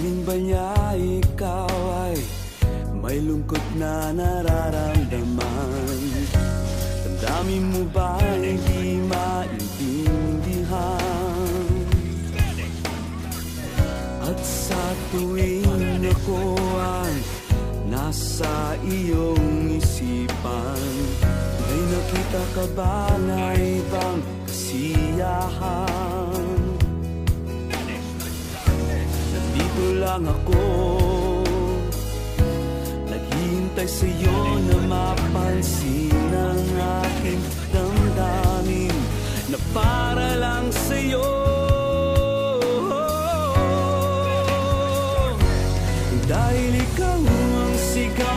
Piling ba niya ikaw ay may lungkot na nararamdaman? Ang dami mo ba hindi maintindihan? At sa tuwing ako ang nasa iyong isipan, may nakita ka ba na ibang kasiyahan? Nandito lang ako, naghihintay sa'yo na mapansin ang aking damdamin na para lang sa'yo. Dahil ikaw ang sigaw